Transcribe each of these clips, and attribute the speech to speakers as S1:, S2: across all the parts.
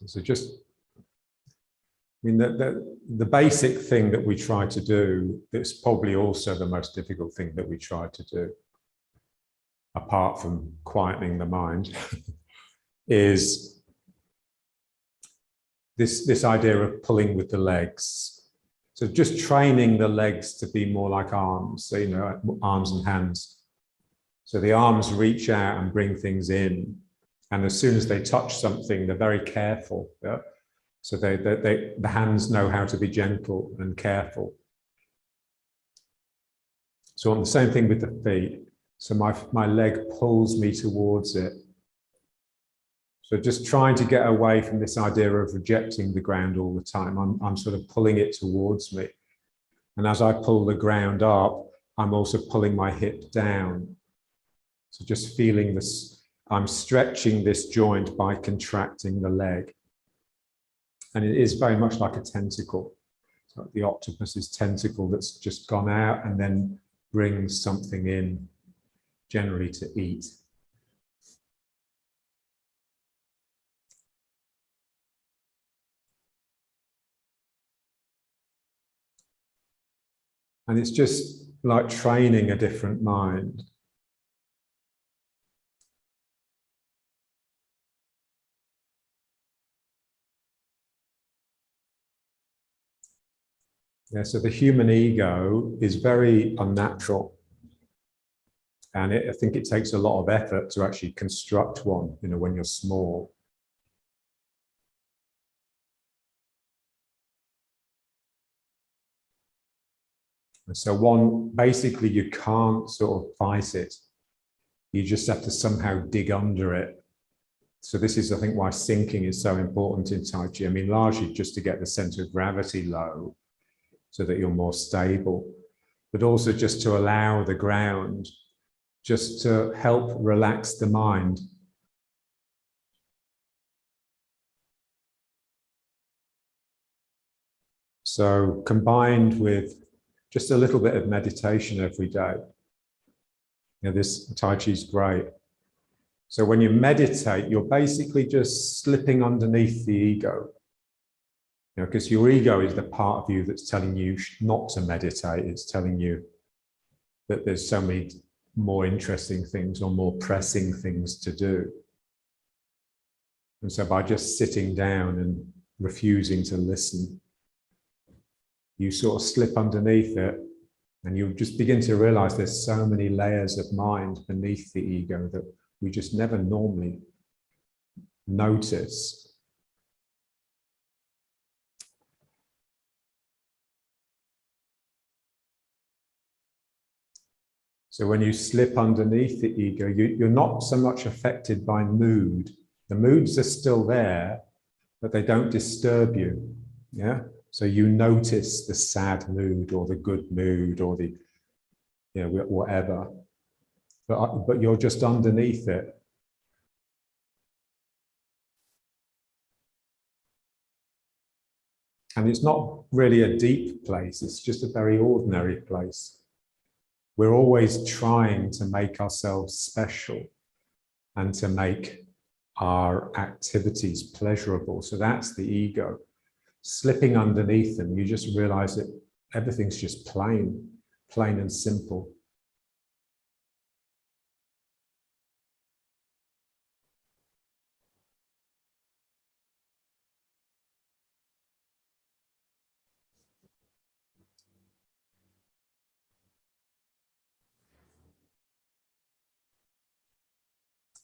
S1: So just, I mean, the basic thing that we try to do, that's probably also the most difficult thing that we try to do, apart from quietening the mind, is this idea of pulling with the legs. So just training the legs to be more like arms, so, you know, arms and hands. So the arms reach out and bring things in. And as soon as they touch something, they're very careful. Yeah? So the hands know how to be gentle and careful. So on the same thing with the feet. So my leg pulls me towards it. So just trying to get away from this idea of rejecting the ground all the time. I'm sort of pulling it towards me. And as I pull the ground up, I'm also pulling my hip down. So just feeling this, I'm stretching this joint by contracting the leg. And it is very much like a tentacle. So the octopus's tentacle that's just gone out and then brings something in, generally to eat. And it's just like training a different mind. Yeah, so the human ego is very unnatural. And I think it takes a lot of effort to actually construct one, you know, when you're small. And so basically you can't sort of fight it. You just have to somehow dig under it. So this is, I think, why sinking is so important in Tai Chi. I mean, largely just to get the center of gravity low so that you're more stable, but also just to allow the ground just to help relax the mind. So combined with just a little bit of meditation every day, you know, this Tai Chi is great. So when you meditate, you're basically just slipping underneath the ego. You know, because your ego is the part of you that's telling you not to meditate. It's telling you that there's so many more interesting things or more pressing things to do. And so by just sitting down and refusing to listen, you sort of slip underneath it, and you just begin to realize there's so many layers of mind beneath the ego that we just never normally notice. So when you slip underneath the ego, you're not so much affected by mood. The moods are still there, but they don't disturb you. Yeah. So you notice the sad mood or the good mood or the, you know, whatever, but you're just underneath it. And it's not really a deep place. It's just a very ordinary place. We're always trying to make ourselves special and to make our activities pleasurable. So that's the ego. Slipping underneath them, you just realize that everything's just plain and simple.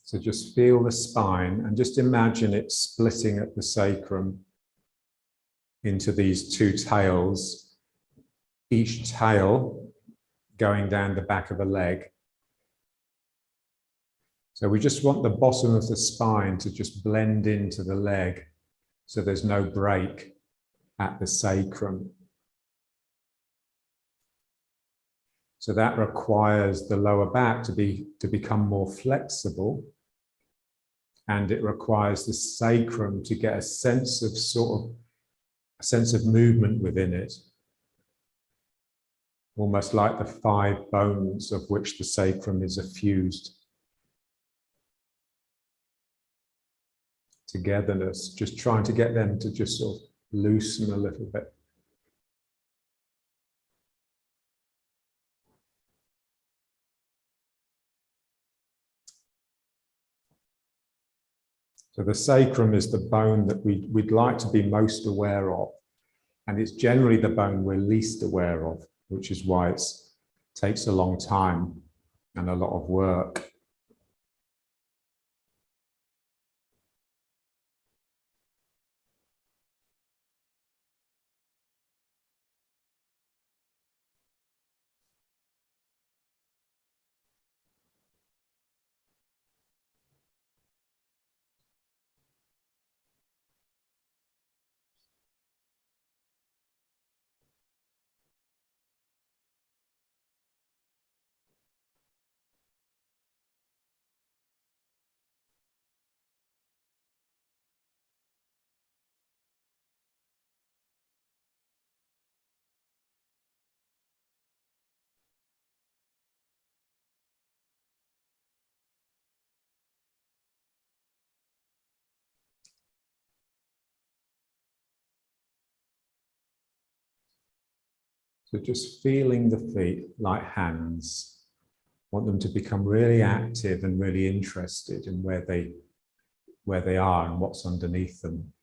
S1: So just feel the spine and just imagine it splitting at the sacrum into these two tails, each tail going down the back of a leg. So we just want the bottom of the spine to just blend into the leg so there's no break at the sacrum. So that requires the lower back to become more flexible, and it requires the sacrum to get a sense of movement within it, almost like the 5 bones of which the sacrum is effused. togetherness, just trying to get them to just sort of loosen a little bit. So the sacrum is the bone that we'd like to be most aware of. And it's generally the bone we're least aware of, which is why it takes a long time and a lot of work. So just feeling the feet like hands. Want them to become really active and really interested in where they are and what's underneath them.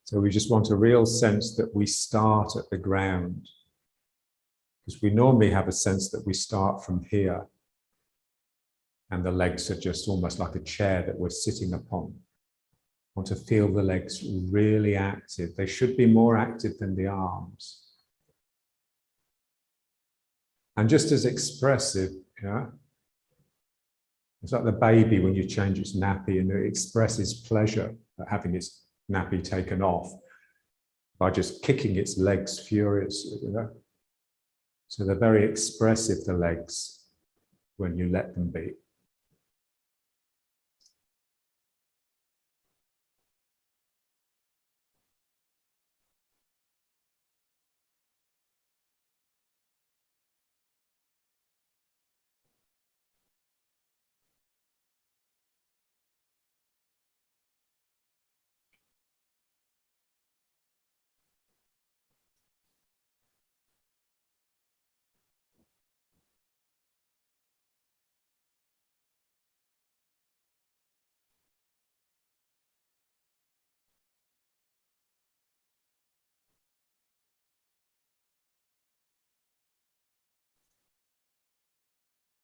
S1: So we just want a real sense that we start at the ground, because we normally have a sense that we start from here and the legs are just almost like a chair that we're sitting upon. Want to feel the legs really active. They should be more active than the arms. And just as expressive, yeah. It's like the baby when you change its nappy and it expresses pleasure at having its nappy taken off by just kicking its legs furiously, you know. So they're very expressive, the legs, when you let them be.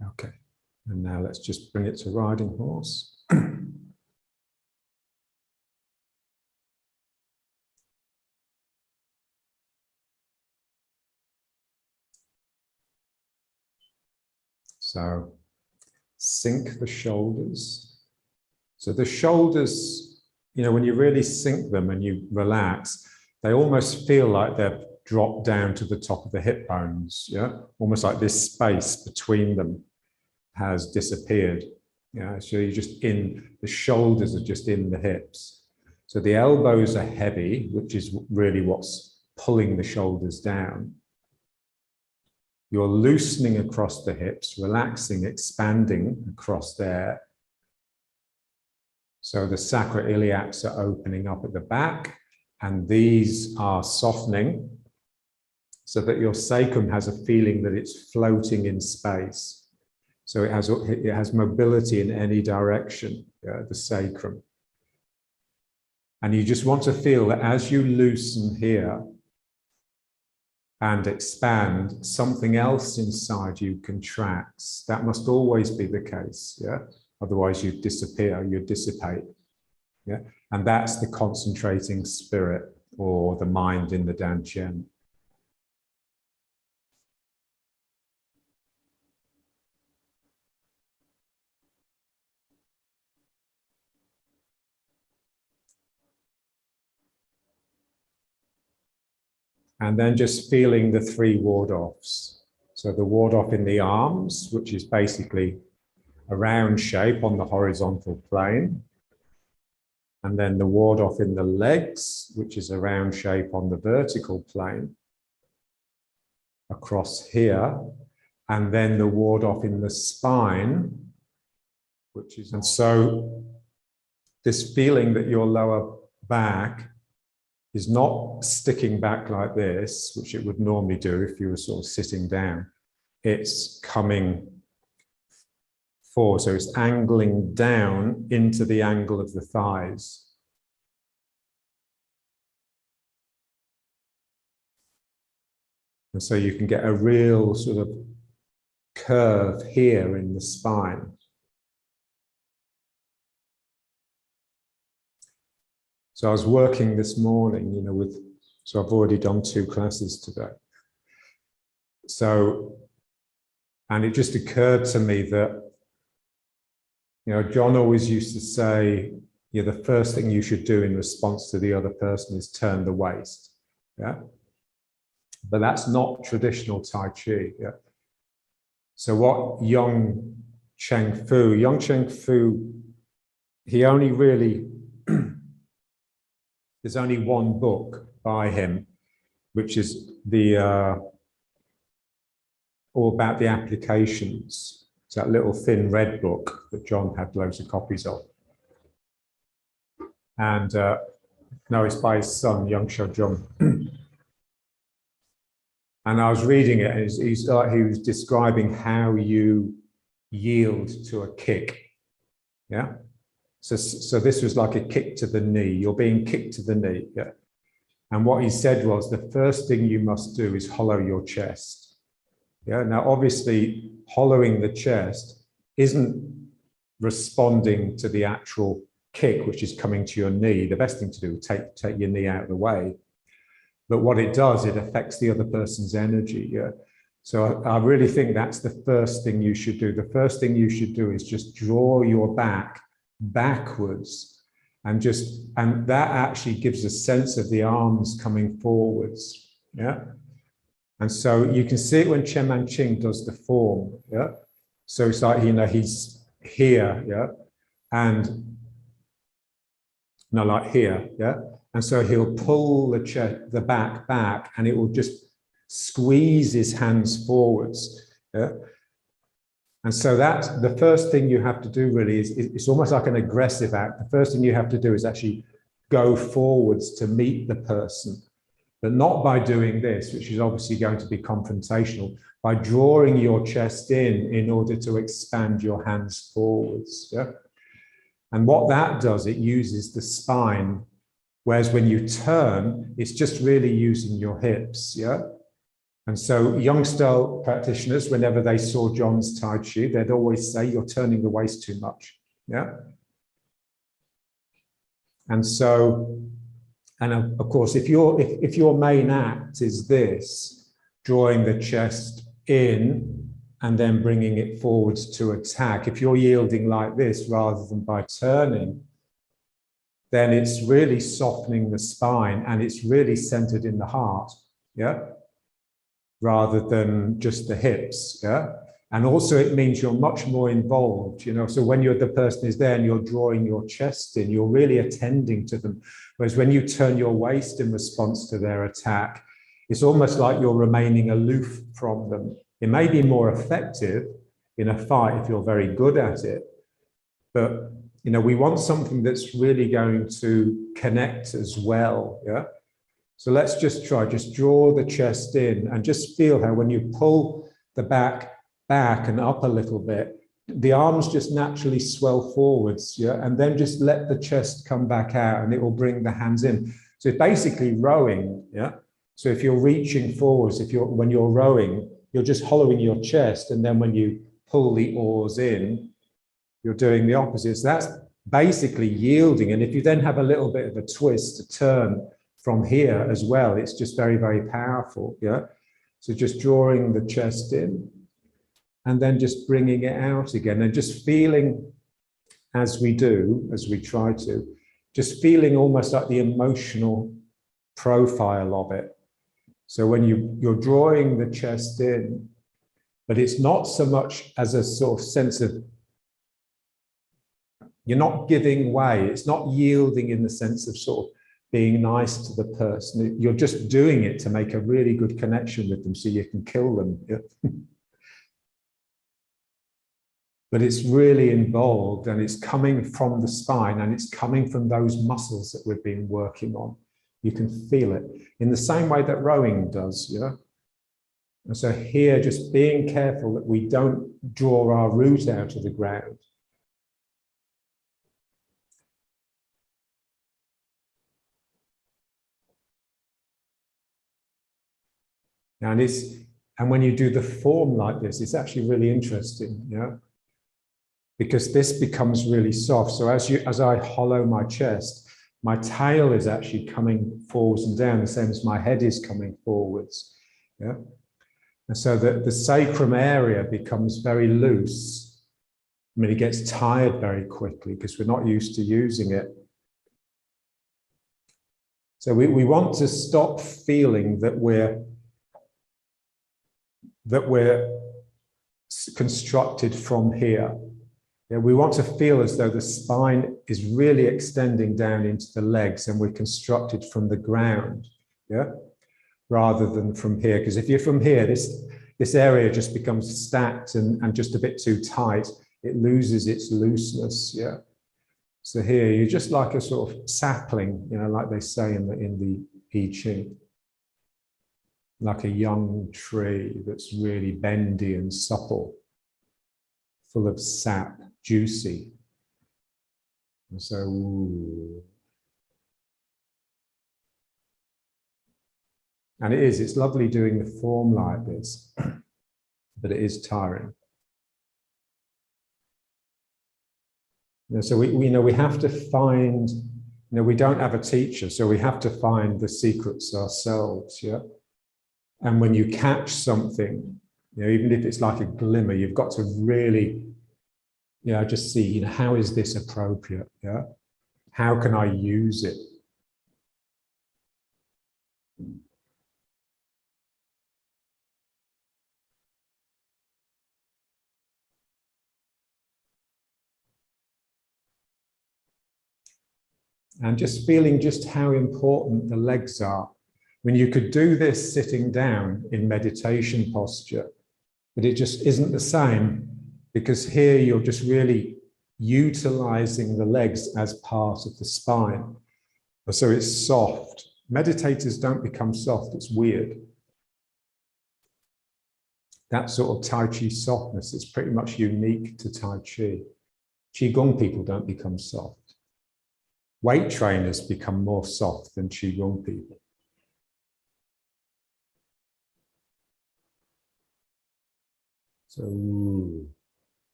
S1: Okay, and now let's just bring it to riding horse. So sink the shoulders. So the shoulders, you know, when you really sink them and you relax, they almost feel like they've dropped down to the top of the hip bones, yeah? Almost like this space between them has disappeared. Yeah, so you're just in, the shoulders are just in the hips. So the elbows are heavy, which is really what's pulling the shoulders down. You're loosening across the hips, relaxing, expanding across there. So the sacroiliacs are opening up at the back, and these are softening so that your sacrum has a feeling that it's floating in space. So it has mobility in any direction, the sacrum. And you just want to feel that as you loosen here and expand, something else inside you contracts. That must always be the case, yeah? Otherwise you'd disappear, you'd dissipate, yeah? And that's the concentrating spirit or the mind in the Dantian. And then just feeling the three ward-offs. So the ward-off in the arms, which is basically a round shape on the horizontal plane. And then the ward-off in the legs, which is a round shape on the vertical plane. Across here. and then the ward off in the spine, which is, and so this feeling that your lower back is not sticking back like this, which it would normally do if you were sort of sitting down. It's coming forward, so it's angling down into the angle of the thighs. And so you can get a real sort of curve here in the spine. So I was working this morning, you know, so I've already done 2 classes today. So, and it just occurred to me that, you know, John always used to say, you know, the first thing you should do in response to the other person is turn the waist. Yeah. But that's not traditional Tai Chi. Yeah. So what Yang Cheng Fu, he only really, there's only one book by him, which is the all about the applications. It's that little thin red book that John had loads of copies of. And no, it's by his son, Yang Xiaozhong. And I was reading it, and he was describing how you yield to a kick. Yeah. So this was like a kick to the knee. You're being kicked to the knee. Yeah. And what he said was the first thing you must do is hollow your chest. Yeah. Now, obviously, hollowing the chest isn't responding to the actual kick, which is coming to your knee. The best thing to do is take your knee out of the way. But what it does, it affects the other person's energy. Yeah. So I really think that's the first thing you should do. The first thing you should do is just draw your back backwards, and that actually gives a sense of the arms coming forwards. Yeah. And so you can see it when Chen Manqing does the form. Yeah. So it's like, you know, he's here. Yeah. And no, like here. Yeah. And so he'll pull the back, and it will just squeeze his hands forwards. Yeah. And so that's the first thing you have to do, really, is it's almost like an aggressive act. The first thing you have to do is actually go forwards to meet the person, but not by doing this, which is obviously going to be confrontational, by drawing your chest in order to expand your hands forwards. Yeah. And what that does, it uses the spine. Whereas when you turn, it's just really using your hips, yeah? And so young style practitioners, whenever they saw John's Tai Chi, they'd always say, you're turning the waist too much, yeah? And so, and of course, if your main act is this, drawing the chest in and then bringing it forwards to attack, if you're yielding like this rather than by turning, then it's really softening the spine, and it's really centered in the heart, yeah, rather than just the hips, yeah. And also it means you're much more involved, you know, so when the person is there and you're drawing your chest in, you're really attending to them. Whereas when you turn your waist in response to their attack, it's almost like you're remaining aloof from them. It may be more effective in a fight if you're very good at it, but you know, we want something that's really going to connect as well, yeah? So let's just draw the chest in and just feel how when you pull the back and up a little bit, the arms just naturally swell forwards, yeah? And then just let the chest come back out, and it will bring the hands in. So it's basically rowing, yeah? So if you're reaching forwards, when you're rowing, you're just hollowing your chest, and then when you pull the oars in, you're doing the opposite. So that's basically yielding. And if you then have a little bit of a twist to turn from here as well, it's just very, very powerful. Yeah. So just drawing the chest in and then just bringing it out again, and just feeling as we try to, just feeling almost like the emotional profile of it. So when you're drawing the chest in, but it's not so much as a sort of sense of, you're not giving way. It's not yielding in the sense of sort of being nice to the person. You're just doing it to make a really good connection with them so you can kill them. Yeah. but it's really involved, and it's coming from the spine, and it's coming from those muscles that we've been working on. You can feel it in the same way that rowing does, yeah? And so here, just being careful that we don't draw our root out of the ground. And when you do the form like this, it's actually really interesting, yeah? Because this becomes really soft. So as I hollow my chest, my tail is actually coming forwards and down, the same as my head is coming forwards, yeah? And so that the sacrum area becomes very loose. I mean, it gets tired very quickly because we're not used to using it. So we want to stop feeling that we're constructed from here. Yeah, we want to feel as though the spine is really extending down into the legs and we're constructed from the ground, yeah, rather than from here. Because if you're from here, this area just becomes stacked and just a bit too tight. It loses its looseness, yeah. So here you're just like a sort of sapling, you know, like they say in the I Ching, like a young tree that's really bendy and supple, full of sap, juicy. And so, ooh. And it's lovely doing the form like this, but it is tiring. You know, so we have to find, we don't have a teacher, so we have to find the secrets ourselves, yeah? And when you catch something, even if it's like a glimmer, you've got to really, just see, how is this appropriate, yeah? How can I use it? And just feeling just how important the legs are. When you could do this sitting down in meditation posture, but it just isn't the same, because here you're just really utilizing the legs as part of the spine. So it's soft. Meditators don't become soft, it's weird. That sort of Tai Chi softness is pretty much unique to Tai Chi. Qigong people don't become soft. Weight trainers become more soft than Qigong people. So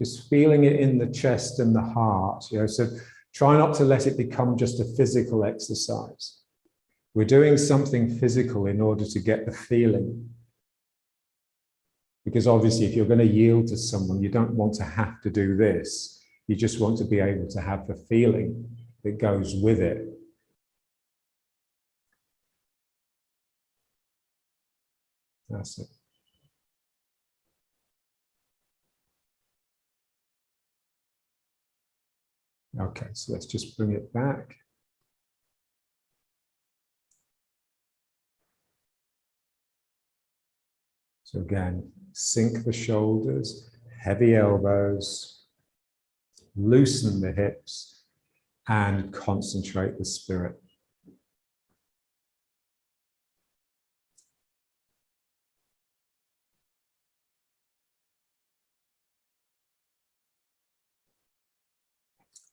S1: just feeling it in the chest and the heart. So try not to let it become just a physical exercise. We're doing something physical in order to get the feeling. Because obviously, if you're going to yield to someone, you don't want to have to do this. You just want to be able to have the feeling that goes with it. That's it. Okay, so let's just bring it back. So again, sink the shoulders, heavy elbows, loosen the hips, and concentrate the spirit.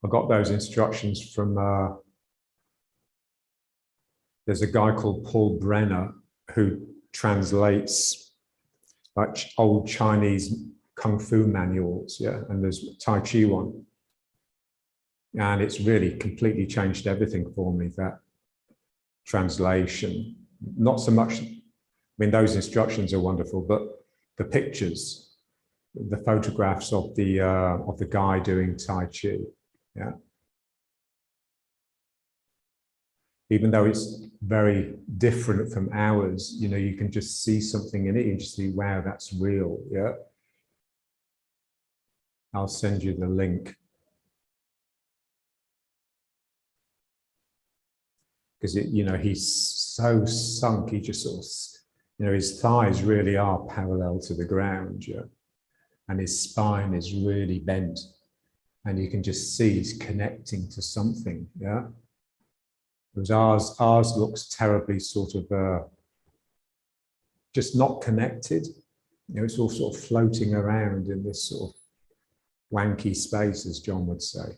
S1: I got those instructions from, there's a guy called Paul Brenner who translates like old Chinese Kung Fu manuals, yeah, and there's Tai Chi one. And it's really completely changed everything for me, that translation. Not so much, I mean, those instructions are wonderful, but the pictures, the photographs of the guy doing Tai Chi, yeah. Even though it's very different from ours, you can just see something in it. You just see, wow, that's real, yeah. I'll send you the link. Because he's so sunk, he just sort of, his thighs really are parallel to the ground, yeah. and his spine is really bent. And you can just see he's connecting to something, yeah? Whereas ours looks terribly sort of just not connected. You know, it's all sort of floating around in this sort of wanky space, as John would say.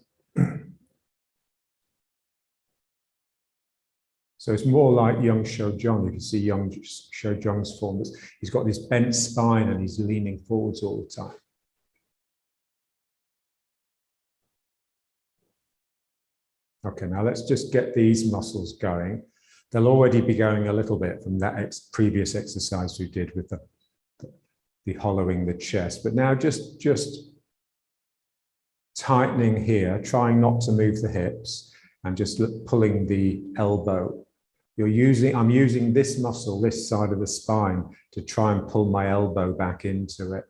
S1: So it's more like Young Shojong. You can see Young Shojong's form. He's got this bent spine and he's leaning forwards all the time. Okay, now let's just get these muscles going. They'll already be going a little bit from that previous exercise we did with the hollowing the chest. But now just tightening here, trying not to move the hips and just pulling the elbow. I'm using this muscle, this side of the spine, to try and pull my elbow back into it.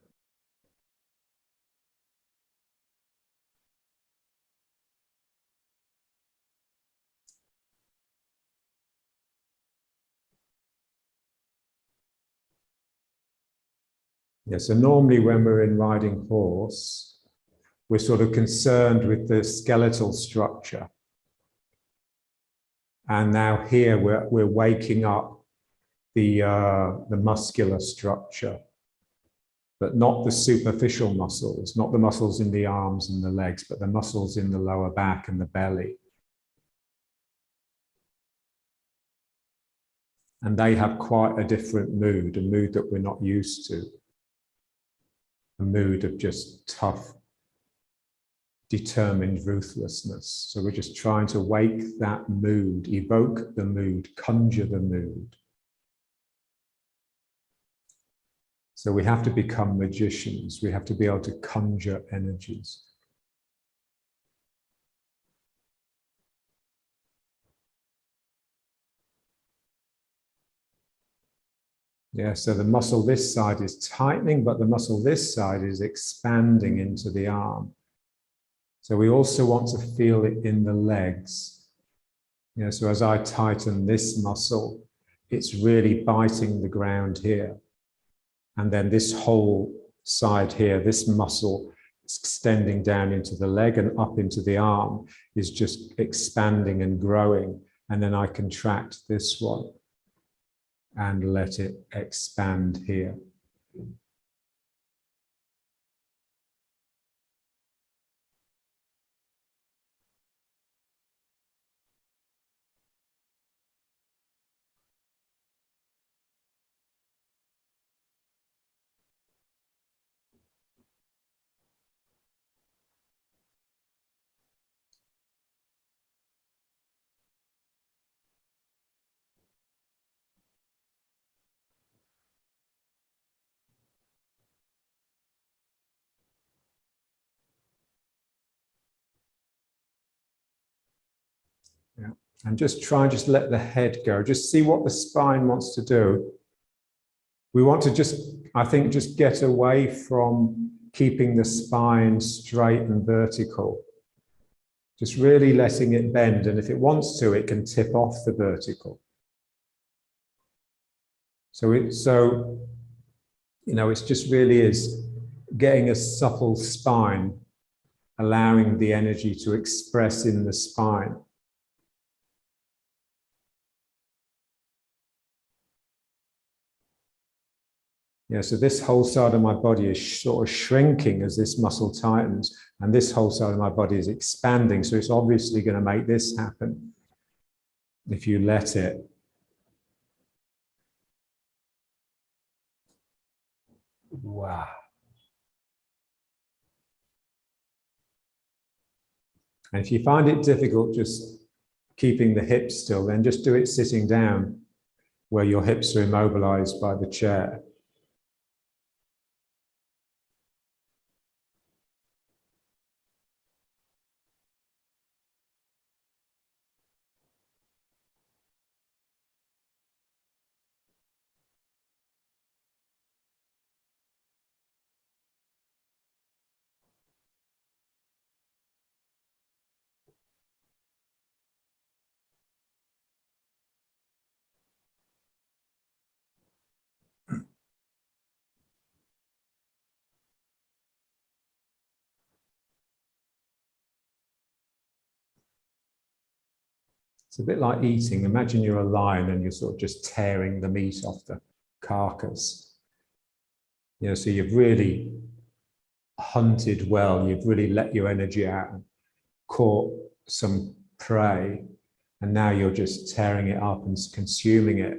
S1: Yeah, so normally when we're in riding horse, we're sort of concerned with the skeletal structure. And now here we're waking up the muscular structure, but not the superficial muscles, not the muscles in the arms and the legs, but the muscles in the lower back and the belly. And they have quite a different mood, a mood that we're not used to. A mood of just tough, determined ruthlessness. So we're just trying to wake that mood, evoke the mood, conjure the mood. So we have to become magicians. We have to be able to conjure energies. Yeah, so the muscle this side is tightening, but the muscle this side is expanding into the arm. So we also want to feel it in the legs. You know, so as I tighten this muscle, it's really biting the ground here. And then this whole side here, this muscle extending down into the leg and up into the arm is just expanding and growing. And then I contract this one and let it expand here. Yeah. And just try and just let the head go. Just see what the spine wants to do. We want to just, I think, just get away from keeping the spine straight and vertical. Just really letting it bend. And if it wants to, it can tip off the vertical. So you know, it's just really is getting a supple spine, allowing the energy to express in the spine. Yeah, so this whole side of my body is sort of shrinking as this muscle tightens, and this whole side of my body is expanding. So it's obviously going to make this happen if you let it. Wow. And if you find it difficult just keeping the hips still, then just do it sitting down where your hips are immobilized by the chair. It's a bit like eating. Imagine you're a lion and you're sort of just tearing the meat off the carcass. You know, so you've really hunted well, you've really let your energy out and caught some prey, and now you're just tearing it up and consuming it.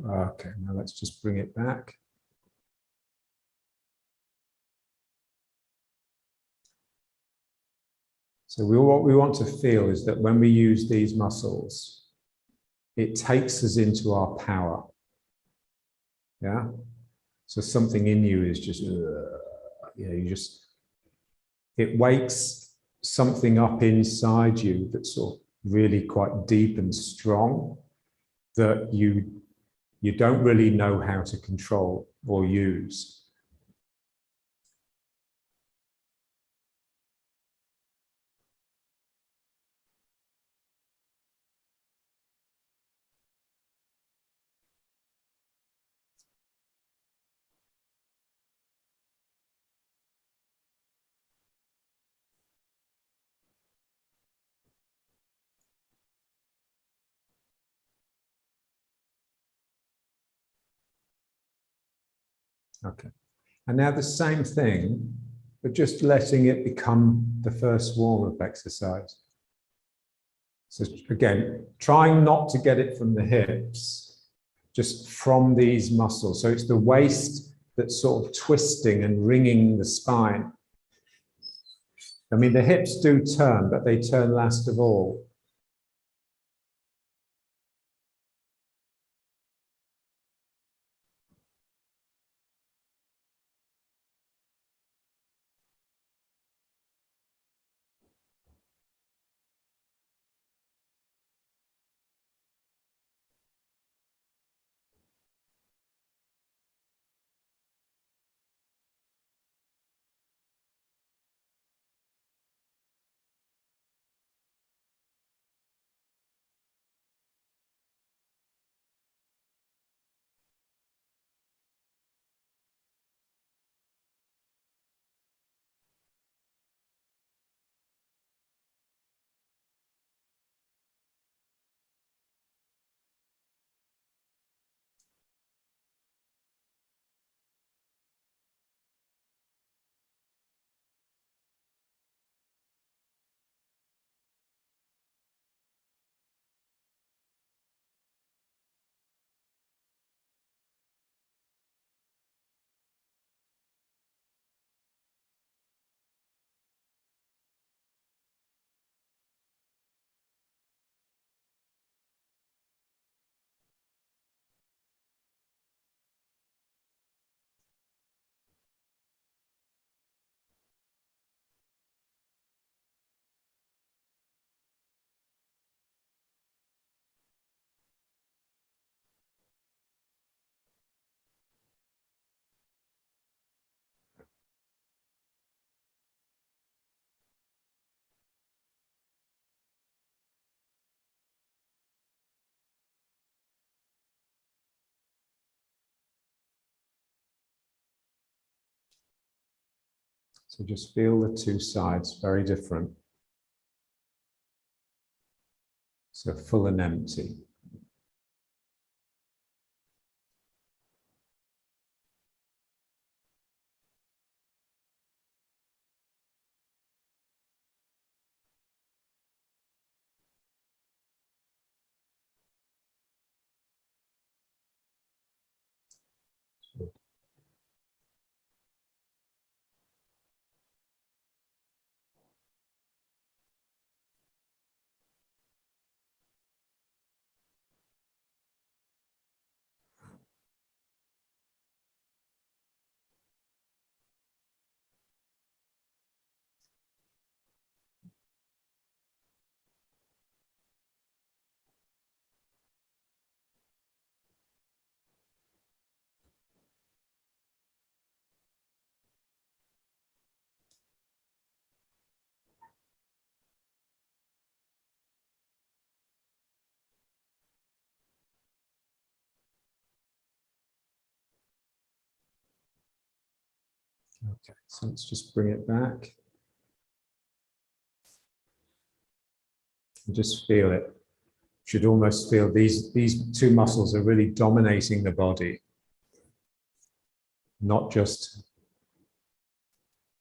S1: Okay, now let's just bring it back. So what we want to feel is that when we use these muscles, it takes us into our power. Yeah. So something in you is just, it wakes something up inside you that's sort of really quite deep and strong that you don't really know how to control or use. Okay. And now the same thing, but just letting it become the first warm up exercise. So again, trying not to get it from the hips, just from these muscles. So it's the waist that's sort of twisting and wringing the spine. I mean, the hips do turn, but they turn last of all. So just feel the two sides, very different. So full and empty. Okay, so let's just bring it back. And just feel it. You should almost feel these two muscles are really dominating the body, not just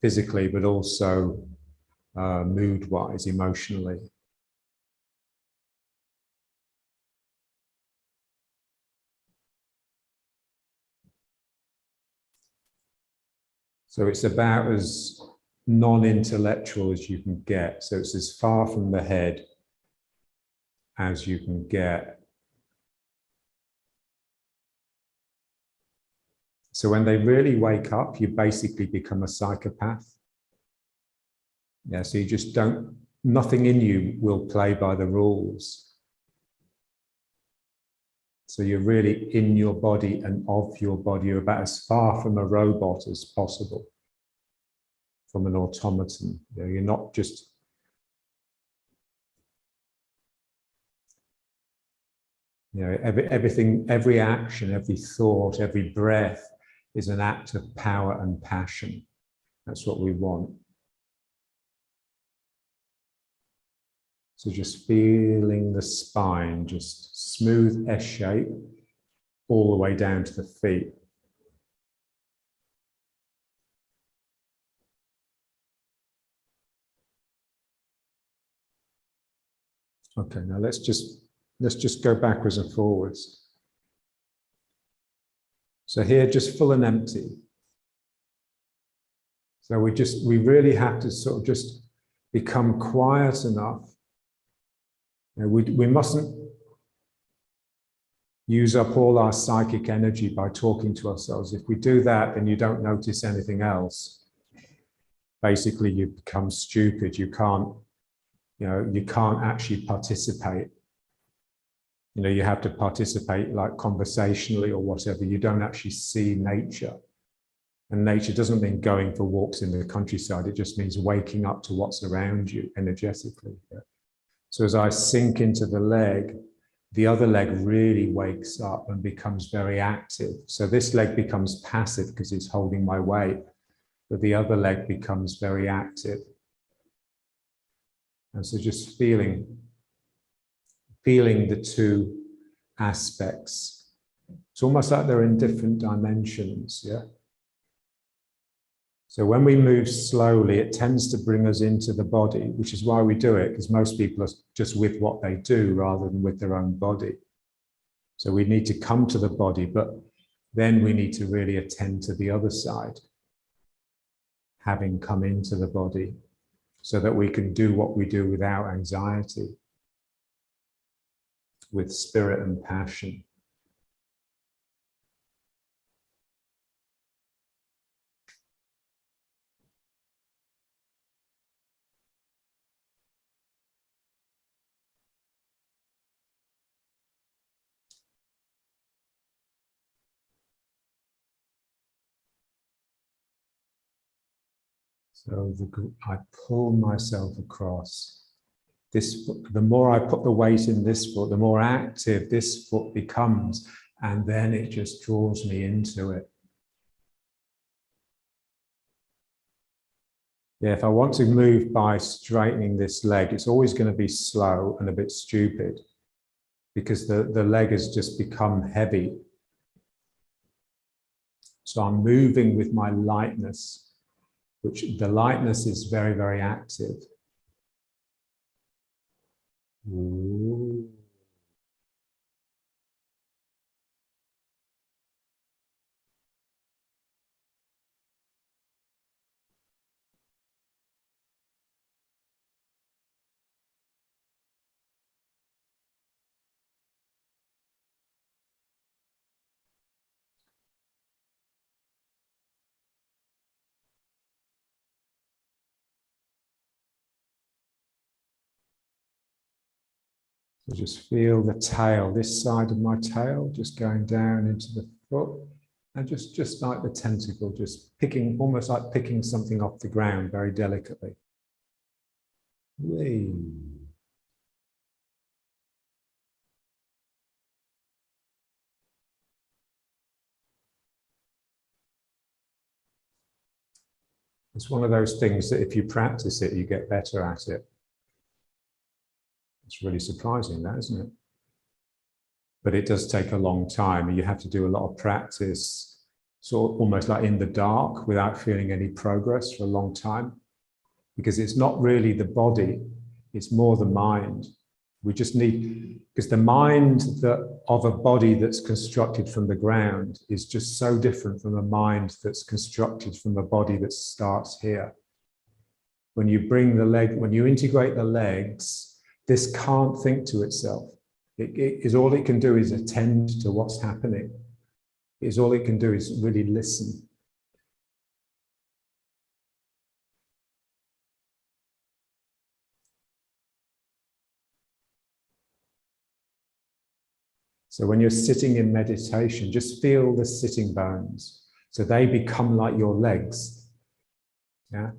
S1: physically, but also mood-wise, emotionally. So it's about as non-intellectual as you can get. So it's as far from the head as you can get. So when they really wake up, you basically become a psychopath. Yeah, so you just don't, nothing in you will play by the rules. So you're really in your body and of your body. You're about as far from a robot as possible, from an automaton. You know, you're not just, you know, everything, every action, every thought, every breath is an act of power and passion. That's what we want. So just feeling the spine, just smooth S shape all the way down to the feet. Okay, now let's just go backwards and forwards. So here, just full and empty. So we really have to sort of just become quiet enough. You know, we mustn't use up all our psychic energy by talking to ourselves. If we do that, then you don't notice anything else. Basically, you become stupid. You can't actually participate. You know, you have to participate like conversationally or whatever. You don't actually see nature. And nature doesn't mean going for walks in the countryside. It just means waking up to what's around you energetically. So as I sink into the leg, the other leg really wakes up and becomes very active. So this leg becomes passive because it's holding my weight, but the other leg becomes very active. And so just feeling the two aspects. It's almost like they're in different dimensions, yeah? So when we move slowly, it tends to bring us into the body, which is why we do it, because most people are just with what they do rather than with their own body. So we need to come to the body, but then we need to really attend to the other side, having come into the body, so that we can do what we do without anxiety, with spirit and passion. So I pull myself across. This foot, the more I put the weight in this foot, the more active this foot becomes, and then it just draws me into it. Yeah, if I want to move by straightening this leg, it's always going to be slow and a bit stupid because the leg has just become heavy. So I'm moving with my lightness, which the lightness is very, very active. Ooh. So just feel the tail, this side of my tail, just going down into the foot, and just like the tentacle, just picking, almost like picking something off the ground very delicately. Whee. It's one of those things that if you practice it, you get better at it. It's really surprising, that, isn't it? But it does take a long time. You have to do a lot of practice, sort of almost like in the dark, without feeling any progress for a long time, because it's not really the body, it's more the mind. We just need, because the mind of a body that's constructed from the ground is just so different from a mind that's constructed from a body that starts here. When you bring the leg, when you integrate the legs, this can't think to itself. It is all it can do is attend to what's happening. Is all it can do is really listen. So when you're sitting in meditation, just feel the sitting bones. So they become like your legs. Yeah.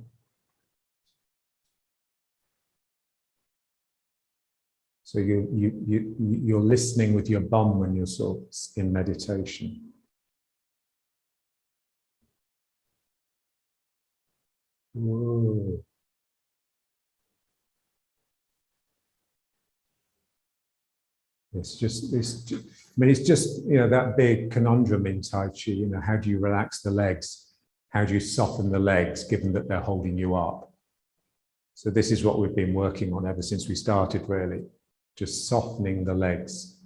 S1: So you're listening with your bum when you're sort of in meditation. Whoa. It's just, I mean, it's just, you know, that big conundrum in Tai Chi, you know, how do you relax the legs? How do you soften the legs, given that they're holding you up? So this is what we've been working on ever since we started, really, just softening the legs.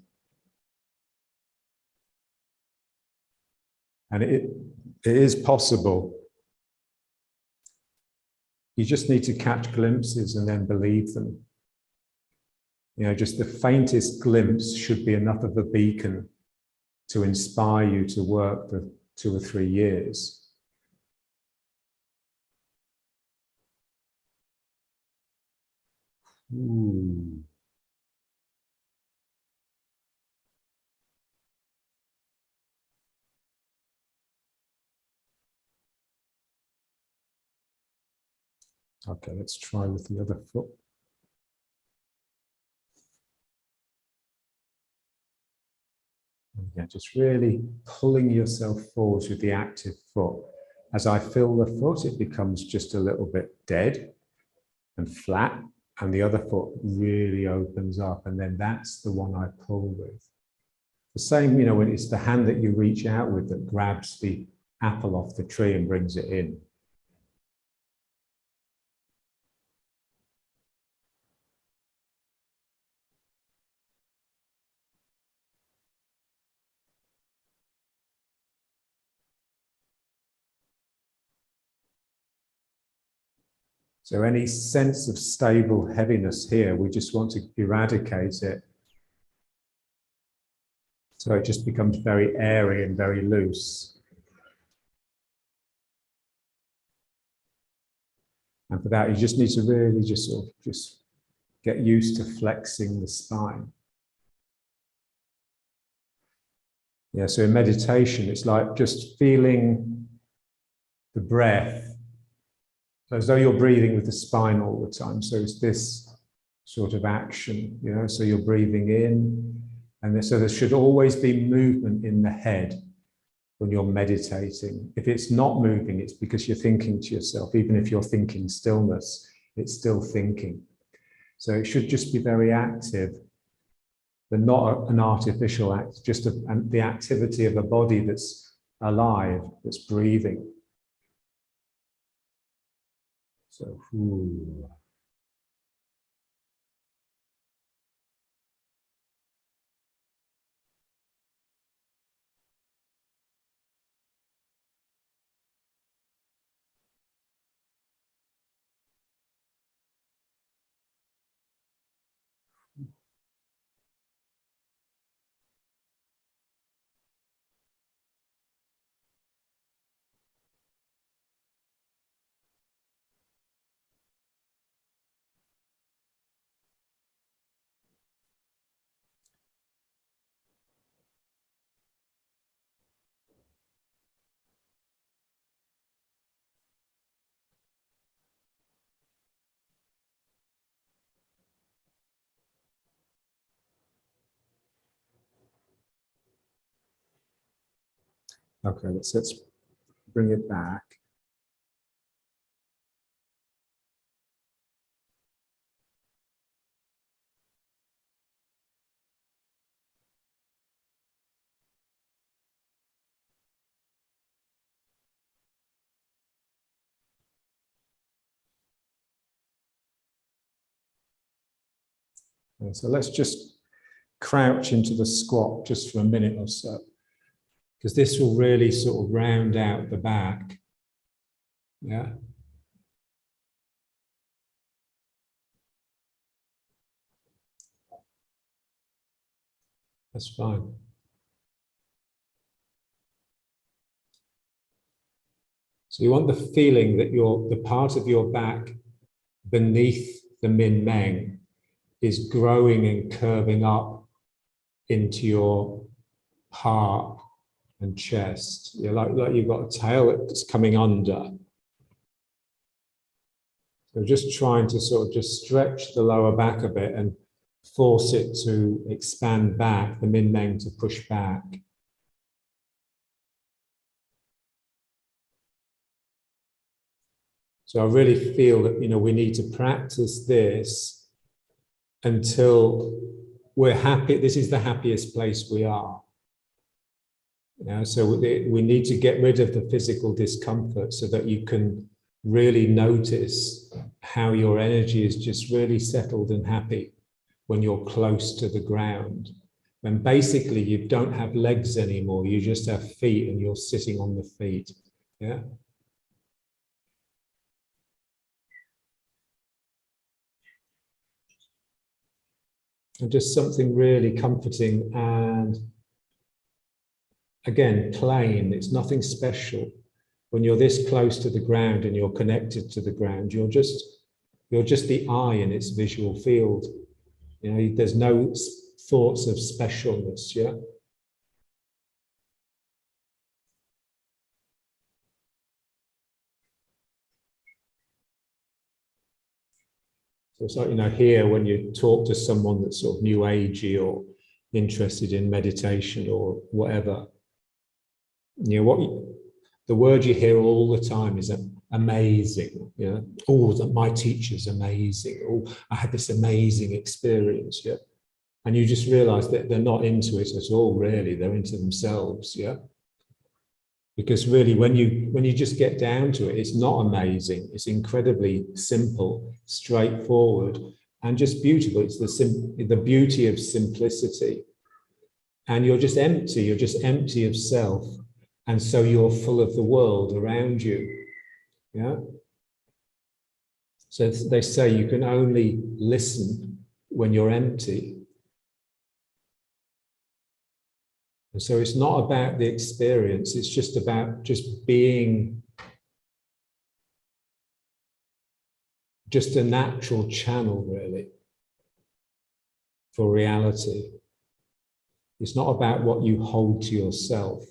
S1: And it is possible. You just need to catch glimpses and then believe them. You know, just the faintest glimpse should be enough of a beacon to inspire you to work for 2 or 3 years. Ooh. Okay, let's try with the other foot. Yeah, just really pulling yourself forwards with the active foot. As I feel the foot, it becomes just a little bit dead and flat, and the other foot really opens up, and then that's the one I pull with. The same, you know, when it's the hand that you reach out with that grabs the apple off the tree and brings it in. So any sense of stable heaviness here, we just want to eradicate it. So it just becomes very airy and very loose. And for that, you just need to really just sort of just get used to flexing the spine. Yeah, so in meditation, it's like just feeling the breath, so as though you're breathing with the spine all the time. So it's this sort of action, you know, so you're breathing in, and so there should always be movement in the head when you're meditating. If it's not moving, it's because you're thinking to yourself. Even if you're thinking stillness, it's still thinking. So it should just be very active, but not an artificial act, just the activity of a body that's alive, that's breathing. So, ooh. Okay, let's bring it back. So let's just crouch into the squat just for a minute or so, because this will really sort of round out the back. Yeah. That's fine. So you want the feeling that the part of your back beneath the min meng is growing and curving up into your heart and chest. You're like you've got a tail that's coming under. So just trying to sort of just stretch the lower back a bit and force it to expand back, the min meng to push back. So I really feel that, we need to practice this until we're happy. This is the happiest place we are. So we need to get rid of the physical discomfort so that you can really notice how your energy is just really settled and happy when you're close to the ground. When basically you don't have legs anymore, you just have feet and you're sitting on the feet. Yeah. And just something really comforting and, again, plain. It's nothing special. When you're this close to the ground and you're connected to the ground, you're just the eye in its visual field. There's no thoughts of specialness. Yeah. So it's like, here when you talk to someone that's sort of new agey or interested in meditation or whatever, the word you hear all the time is amazing. Oh, that my teacher's amazing. Oh, I had this amazing experience. Yeah. And you just realize that they're not into it at all, really. They're into themselves. Yeah. Because really, when you just get down to it, it's not amazing. It's incredibly simple, straightforward, and just beautiful. It's the beauty of simplicity. And you're just empty. You're just empty of self. And so you're full of the world around you. Yeah. So they say you can only listen when you're empty. And so it's not about the experience. It's just about just being just a natural channel, really, for reality. It's not about what you hold to yourself.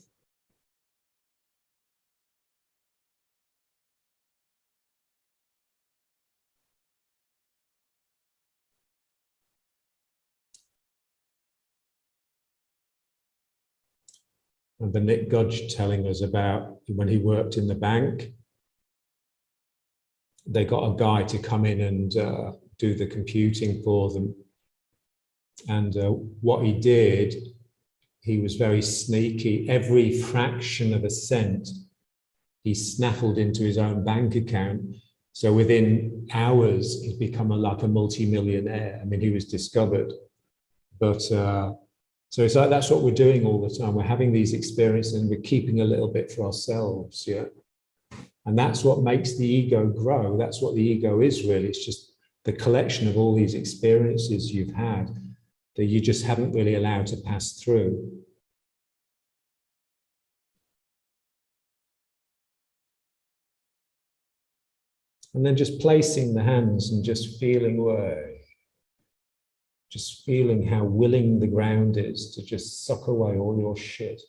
S1: And the Nick Gudge telling us about when he worked in the bank, they got a guy to come in and do the computing for them. And what he did, he was very sneaky. Every fraction of a cent, he snaffled into his own bank account. So within hours, he'd become like a multi-millionaire. I mean, he was discovered. But so it's like that's what we're doing all the time. We're having these experiences and we're keeping a little bit for ourselves. Yeah. And that's what makes the ego grow. That's what the ego is, really. It's just the collection of all these experiences you've had that you just haven't really allowed to pass through. And then just placing the hands and just feeling away. Just feeling how willing the ground is to just suck away all your shit.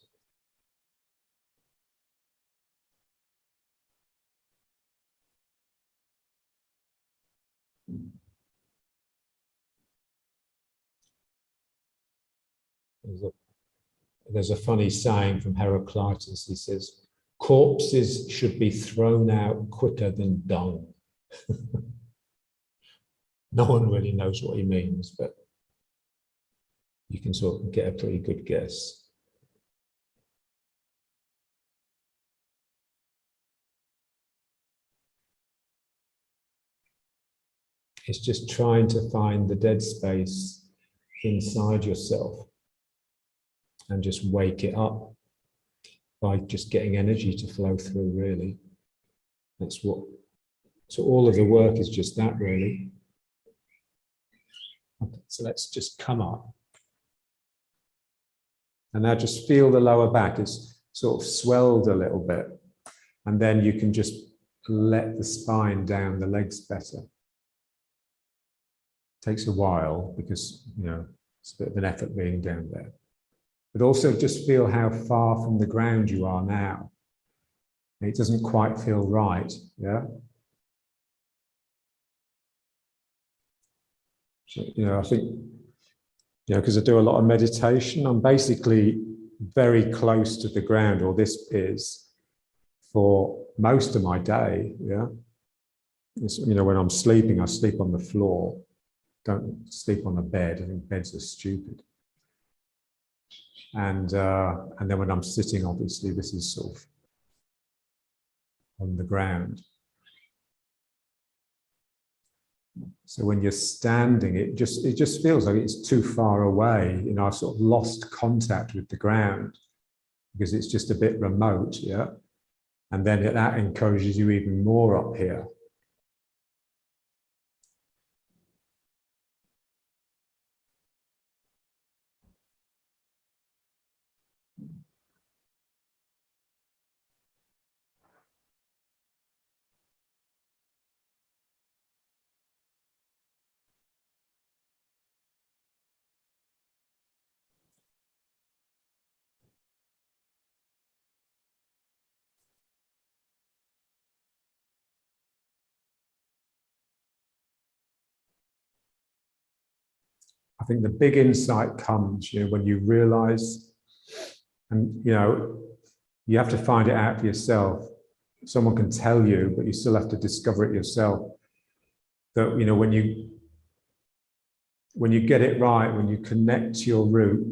S1: There's a funny saying from Heraclitus. He says, corpses should be thrown out quicker than dung. No one really knows what he means, but you can sort of get a pretty good guess. It's just trying to find the dead space inside yourself and just wake it up by just getting energy to flow through, really. That's what, so all of the work is just that, really. Okay, so let's just come up. And now just feel the lower back. It's sort of swelled a little bit. And then you can just let the spine down the legs better. Takes a while because, you know, it's a bit of an effort being down there. But also just feel how far from the ground you are now. It doesn't quite feel right, yeah? So, you know, I think, you know, because I do a lot of meditation, I'm basically very close to the ground, or this is, for most of my day, yeah? It's, you know, when I'm sleeping, I sleep on the floor. Don't sleep on a bed. I think beds are stupid. And then when I'm sitting, obviously, this is sort of on the ground. So when you're standing, it just feels like it's too far away. You know, I've sort of lost contact with the ground because it's just a bit remote, yeah? And then that encourages you even more up here. I think the big insight comes, you know, when you realize, and, you know, you have to find it out for yourself. Someone can tell you, but you still have to discover it yourself. That, you know, when you get it right, when you connect to your root,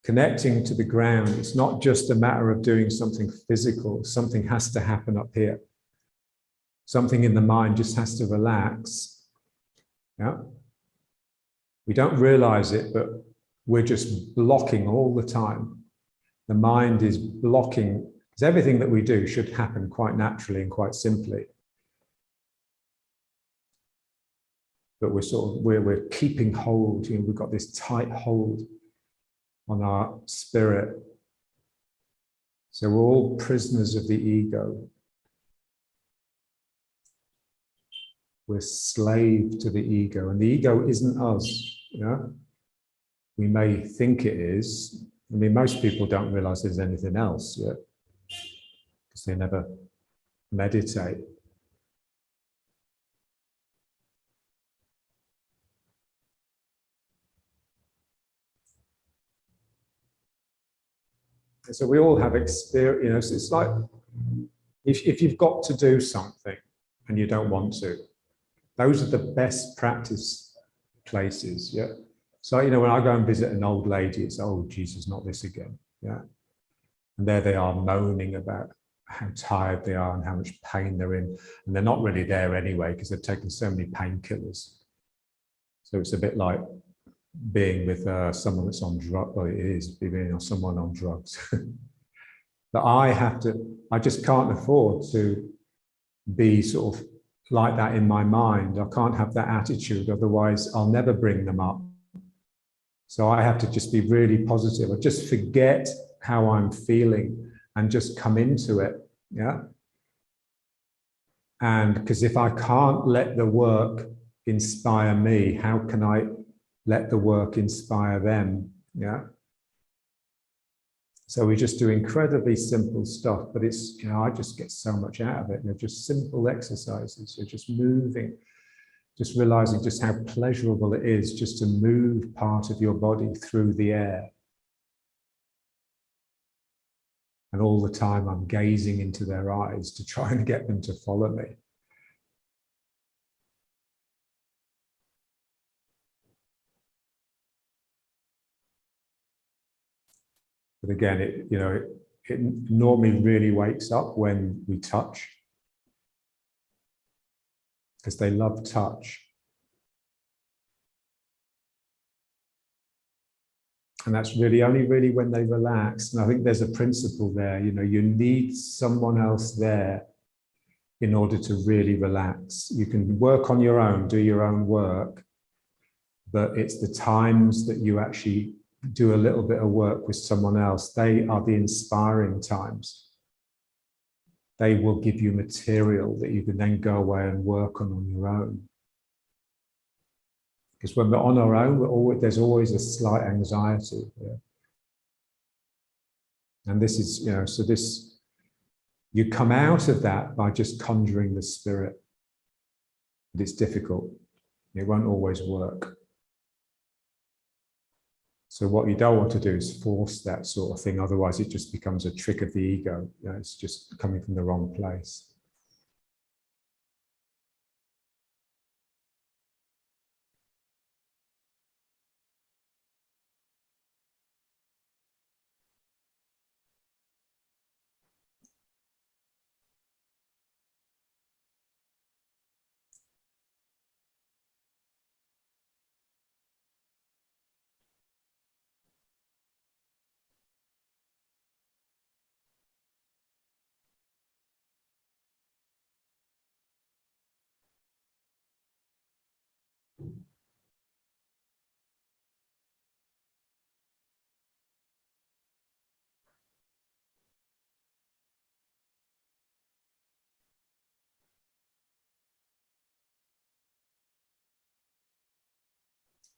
S1: connecting to the ground, it's not just a matter of doing something physical. Something has to happen up here. Something in the mind just has to relax. Yeah. We don't realize it, but we're just blocking all the time. The mind is blocking, because everything that we do should happen quite naturally and quite simply. But we're keeping hold, you know, we've got this tight hold on our spirit. So we're all prisoners of the ego. We're slave to the ego, and the ego isn't us. Yeah, we may think it is. I mean, most people don't realize there's anything else yet, because they never meditate. So we all have experience. You know, so it's like if you've got to do something and you don't want to, those are the best practice places. Yeah. So, you know, when I go and visit an old lady, it's, oh, Jesus, not this again. Yeah. And there they are moaning about how tired they are and how much pain they're in. And they're not really there anyway, because they've taken so many painkillers. So it's a bit like being with someone that's on drugs. Well, it is being with someone on drugs. But I just can't afford to be sort of like that in my mind. I can't have that attitude, otherwise I'll never bring them up. So I have to just be really positive. I just forget how I'm feeling and just come into it, yeah? And because if I can't let the work inspire me, how can I let the work inspire them, yeah? So we just do incredibly simple stuff, but it's, you know, I just get so much out of it. They're just simple exercises. You're just moving, just realizing just how pleasurable it is just to move part of your body through the air. And all the time I'm gazing into their eyes to try and get them to follow me. But again, it normally really wakes up when we touch, because they love touch. And that's really only when they relax. And I think there's a principle there, you know, you need someone else there in order to really relax. You can work on your own, do your own work, but it's the times that you actually do a little bit of work with someone else. They are the inspiring times. They will give you material that you can then go away and work on your own. Because when we're on our own, there's always a slight anxiety. Yeah? And this is, you know, so this, you come out of that by just conjuring the spirit. But it's difficult. It won't always work. So what you don't want to do is force that sort of thing. Otherwise, it just becomes a trick of the ego. You know, it's just coming from the wrong place.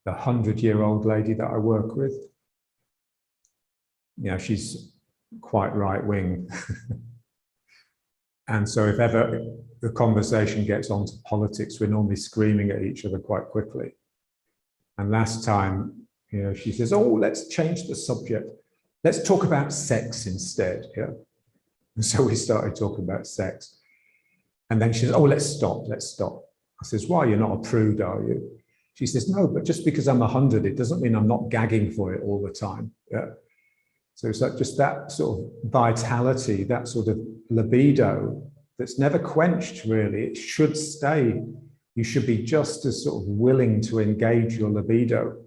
S1: The 100-year-old lady that I work with, you know, she's quite right-wing. And so if ever the conversation gets onto politics, we're normally screaming at each other quite quickly. And last time, you know, she says, oh, let's change the subject. Let's talk about sex instead. Yeah. And so we started talking about sex. And then she says, oh, let's stop. I says, why? You're not a prude, are you? She says, no, but just because I'm 100, it doesn't mean I'm not gagging for it all the time. Yeah. So it's like just that sort of vitality, that sort of libido that's never quenched, really. It should stay. You should be just as sort of willing to engage your libido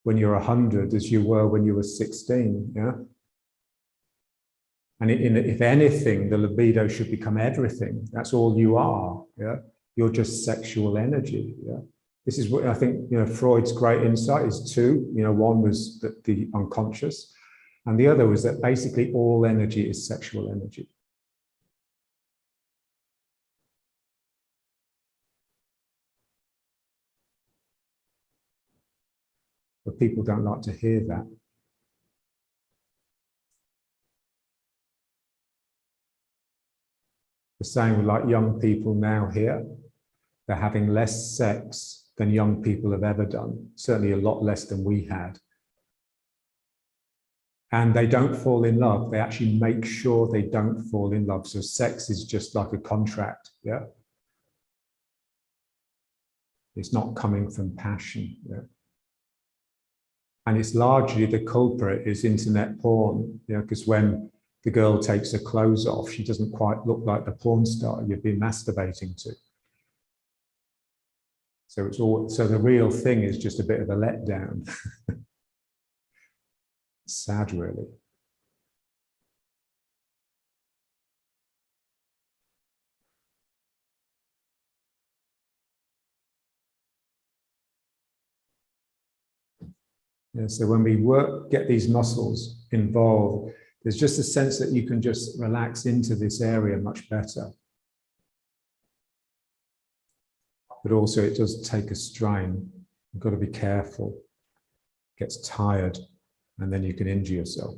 S1: when you're 100 as you were when you were 16. Yeah. And if anything, the libido should become everything. That's all you are. Yeah. You're just sexual energy. Yeah. This is what I think, you know, Freud's great insight is two. You know, one was that the unconscious, and the other was that basically all energy is sexual energy. But people don't like to hear that. The same with like young people now here, they're having less sex than young people have ever done, certainly a lot less than we had. And they don't fall in love. They actually make sure they don't fall in love. So sex is just like a contract. Yeah. It's not coming from passion. Yeah. And it's largely the culprit is internet porn. You know, because when the girl takes her clothes off, she doesn't quite look like the porn star you've been masturbating to. So it's all, so the real thing is just a bit of a letdown. Sad, really. Yeah, so when we get these muscles involved, there's just a sense that you can just relax into this area much better. But also it does take a strain. You've got to be careful. It gets tired and then you can injure yourself.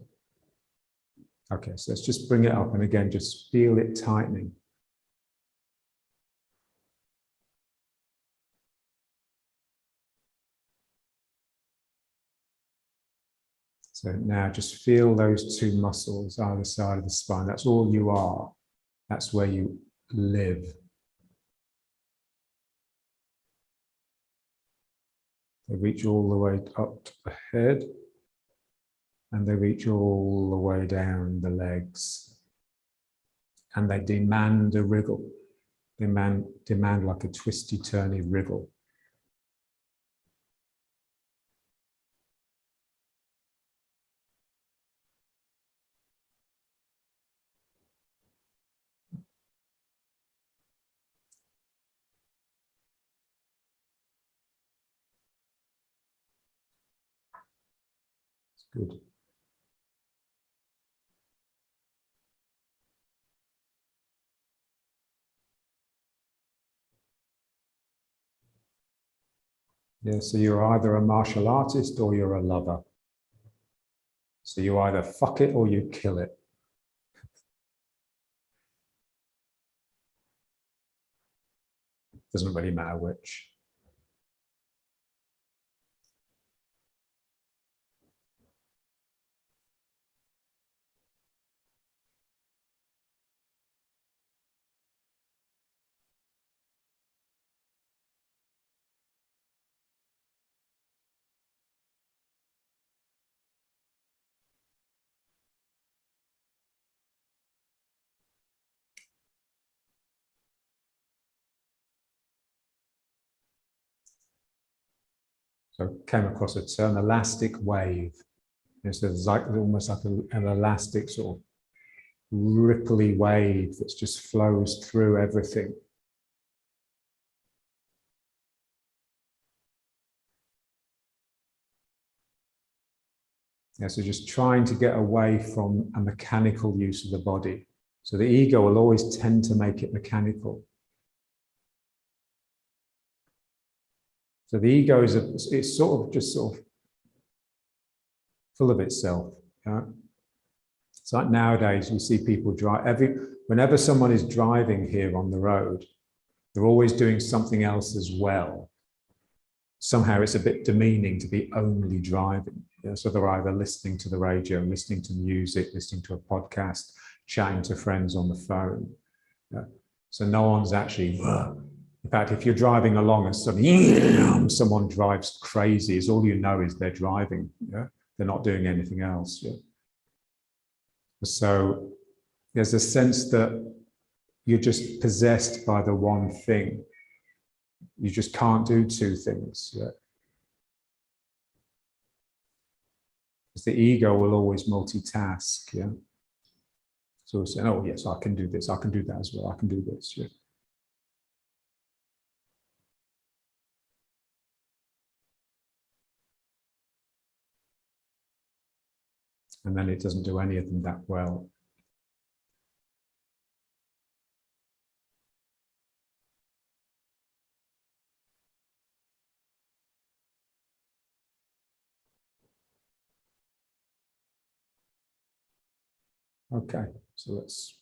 S1: Okay, so let's just bring it up and again, just feel it tightening. So now just feel those two muscles either side of the spine. That's all you are. That's where you live. They reach all the way up to the head and they reach all the way down the legs. And they demand a wriggle. Demand like a twisty, turny wriggle. Good. Yeah, so you're either a martial artist or you're a lover. So you either fuck it or you kill it. Doesn't really matter which. So came across a term, elastic wave. It's like almost like an elastic sort of ripply wave that just flows through everything. Yeah, so just trying to get away from a mechanical use of the body. So the ego will always tend to make it mechanical. So the ego is it's sort of just sort of full of itself. Yeah? It's like nowadays you see people drive, whenever someone is driving here on the road, they're always doing something else as well. Somehow it's a bit demeaning to be only driving. Yeah? So they're either listening to the radio, listening to music, listening to a podcast, chatting to friends on the phone. Yeah? So no one's actually, in fact, if you're driving along and suddenly someone drives crazy, it's all you know is they're driving. Yeah? They're not doing anything else. Yeah? So there's a sense that you're just possessed by the one thing. You just can't do two things. Yeah? Because the ego will always multitask. Yeah. So saying, oh yes, I can do this, I can do that as well, I can do this. Yeah. And then it doesn't do any of them that well. Okay, so let's